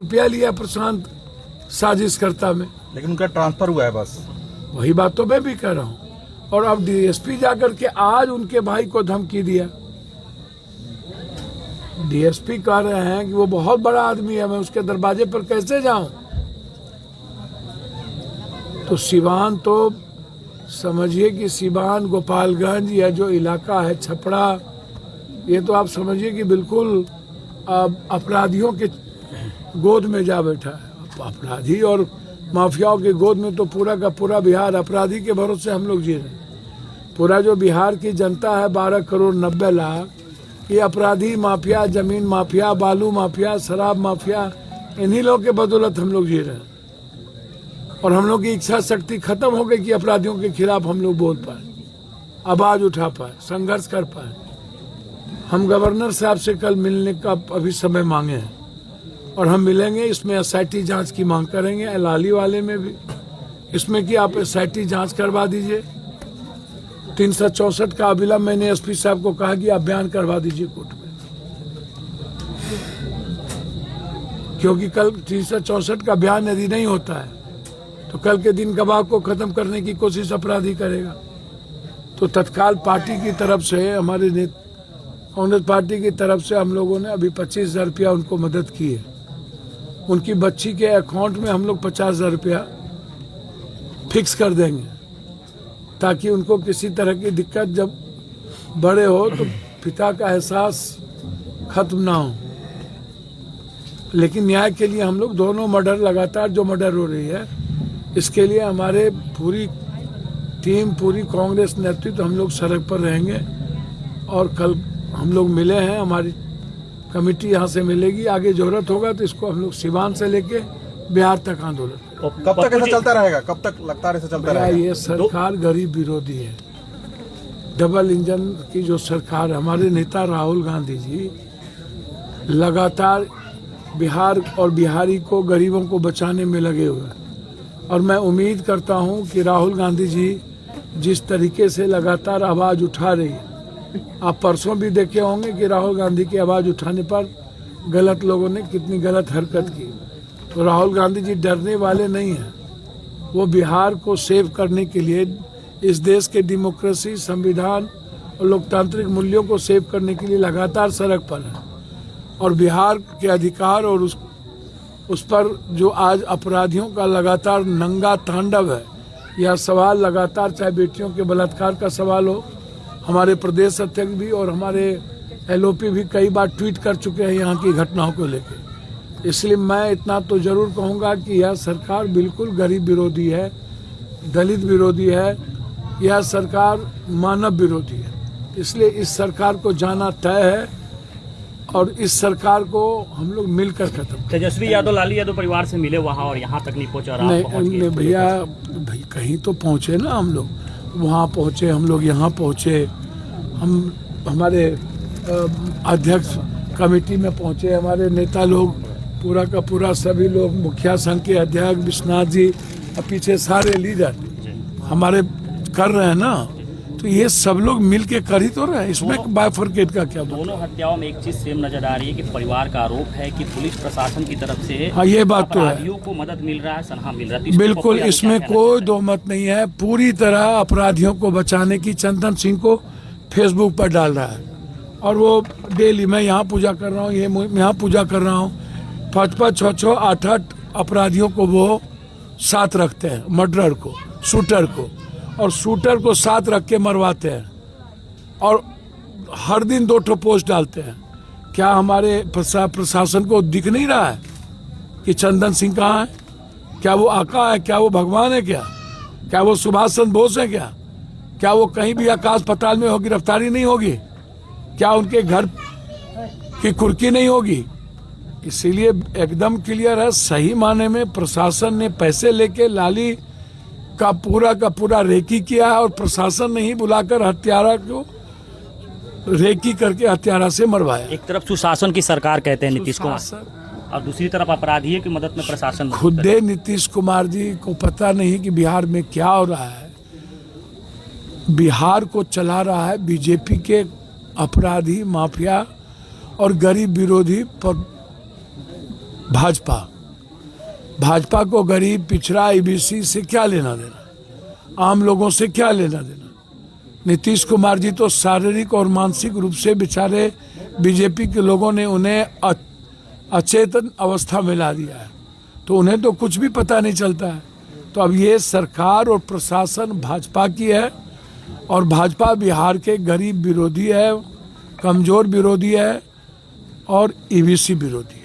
रुपया लिया प्रशांत साजिश करता में, लेकिन उनका ट्रांसफर हुआ है बस। वही बात तो मैं भी कह रहा हूँ। और अब डीएसपी जाकर के आज उनके भाई को धमकी दिया। डीएसपी कह रहे हैं कि वो बहुत बड़ा आदमी है, मैं उसके दरवाजे पर कैसे जाऊं। तो सिवान तो समझिए कि सिवान, गोपालगंज या जो इलाका है छपरा, ये तो आप समझिए कि बिल्कुल अपराधियों के गोद में जा बैठा है। अपराधी और माफियाओं के गोद में तो पूरा का पूरा बिहार अपराधी के भरोसे हम लोग जी रहे हैं। पूरा जो बिहार की जनता है 12 करोड़ 90 लाख, ये अपराधी, माफिया, जमीन माफिया, बालू माफिया, शराब माफिया, इन्हीं लोगों के बदौलत हम लोग जी रहे हैं। और हम लोग की इच्छा शक्ति खत्म हो गई कि अपराधियों के खिलाफ हम लोग बोल पाए, आवाज उठा पाए, संघर्ष कर पाए। हम गवर्नर साहब से कल मिलने का अभी समय मांगे हैं और हम मिलेंगे। इसमें एसआईटी जांच की मांग करेंगे, लाली वाले में भी, इसमें कि आप एसआईटी जांच करवा दीजिए। 364 का अविलंब मैंने एसपी साहब को कहा कि आप बयान करवा दीजिए कोर्ट में, क्योंकि कल 364 का बयान यदि नहीं होता है तो कल के दिन गवाह को खत्म करने की कोशिश अपराधी करेगा। तो तत्काल पार्टी की तरफ से, हमारे कांग्रेस पार्टी की तरफ से हम लोगों ने अभी 25,000 रुपया उनको मदद की है। उनकी बच्ची के अकाउंट में हम लोग 50,000 रुपया फिक्स कर देंगे, ताकि उनको किसी तरह की दिक्कत जब बड़े हो तो पिता का एहसास खत्म ना हो। लेकिन न्याय के लिए हम लोग दोनों मर्डर, लगातार जो मर्डर हो रही है, इसके लिए हमारे पूरी टीम, पूरी कांग्रेस नेतृत्व हम लोग सड़क पर रहेंगे। और कल हम लोग मिले हैं, हमारी कमेटी यहाँ से मिलेगी। आगे जरूरत होगा तो इसको हम लोग सिवान से लेके बिहार तक आंदोलन। कब तक ऐसा चलता रहेगा? कब तक लगता है ऐसा चलता रहेगा? ये सरकार गरीब विरोधी है, डबल इंजन की जो सरकार। हमारे नेता राहुल गांधी जी लगातार बिहार और बिहारी को, गरीबों को बचाने में लगे हुए हैं। और मैं उम्मीद करता हूं कि राहुल गांधी जी जिस तरीके से लगातार आवाज उठा रही है, आप परसों भी देखे होंगे कि राहुल गांधी की आवाज उठाने पर गलत लोगों ने कितनी गलत हरकत की। तो राहुल गांधी जी डरने वाले नहीं हैं। वो बिहार को सेव करने के लिए, इस देश के डेमोक्रेसी, संविधान और लोकतांत्रिक मूल्यों को सेव करने के लिए लगातार सड़क पर है। और बिहार के अधिकार और उस पर जो आज अपराधियों का लगातार नंगा तांडव है, यह सवाल लगातार, चाहे बेटियों के बलात्कार का सवाल हो, हमारे प्रदेश अध्यक्ष भी और हमारे एलओपी भी कई बार ट्वीट कर चुके हैं यहाँ की घटनाओं को लेकर। इसलिए मैं इतना तो जरूर कहूँगा कि यह सरकार बिल्कुल गरीब विरोधी है, दलित विरोधी है, यह सरकार मानव विरोधी है। इसलिए इस सरकार को जाना तय है और इस सरकार को हम लोग मिलकर खत्म। तेजस्वी यादव, लाली यादव परिवार से मिले वहाँ और यहाँ तक नहीं पहुँचा रहा? नहीं भैया, भाई कहीं तो पहुँचे ना। हम लोग वहाँ पहुँचे, हम लोग यहाँ पहुँचे, हम हमारे अध्यक्ष कमेटी में पहुँचे, हमारे नेता लोग, पूरा का पूरा सभी लोग, मुखिया संघ के अध्यक्ष विश्वनाथ जी और पीछे सारे लीडर हमारे कर रहे हैं ना। तो ये सब लोग मिल के कर ही तो रहे हैं, इसमें बाइफरकेट का क्या? दोनों हत्याओं में एक चीज सेम नजर आ रही है कि परिवार का आरोप है कि पुलिस प्रशासन की तरफ से, हाँ ये बात तो है, अपराधियों को मदद मिल रहा है, सलाह मिल रहा है। बिल्कुल, इसमें कोई दो मत नहीं है। पूरी तरह अपराधियों को बचाने की चंदन सिंह को फेसबुक पर डाल रहा है। और वो डेली, मैं यहाँ पूजा कर रहा हूँ, ये यहाँ पूजा कर रहा हूँ, 5-5, 6-6, 8-8 अपराधियों को वो साथ रखते हैं, मर्डरर को, शूटर को, और शूटर को साथ रख के मरवाते हैं। और हर दिन 2 पोस्ट डालते हैं। क्या हमारे प्रशासन को दिख नहीं रहा है कि चंदन सिंह कहाँ है? क्या वो आका है? क्या वो भगवान है? क्या वो सुभाष चंद्र बोस है? क्या वो कहीं भी आकाश पाताल में हो गिरफ्तारी नहीं होगी? क्या उनके घर की कुर्की नहीं होगी? इसीलिए एकदम क्लियर है, सही माने में प्रशासन ने पैसे लेके लाली का पूरा रेकी किया है और प्रशासन ने ही बुलाकर हत्यारा को रेकी करके हत्यारा से मरवाया। एक तरफ सुशासन की सरकार कहते हैं नीतीश कुमार, और दूसरी तरफ अपराधियों की मदद में प्रशासन। खुदे नीतीश कुमार जी को पता नहीं कि बिहार में क्या हो रहा है। बिहार को चला रहा है बीजेपी के अपराधी, माफिया और गरीब विरोधी भाजपा को गरीब पिछड़ा ईबीसी से क्या लेना देना, आम लोगों से क्या लेना देना। नीतीश कुमार जी तो शारीरिक और मानसिक रूप से बेचारे बीजेपी के लोगों ने उन्हें अचेतन अवस्था में ला दिया है, तो उन्हें तो कुछ भी पता नहीं चलता है। तो अब ये सरकार और प्रशासन भाजपा की है और भाजपा बिहार के गरीब विरोधी है, कमजोर विरोधी है और ईबीसी विरोधी है।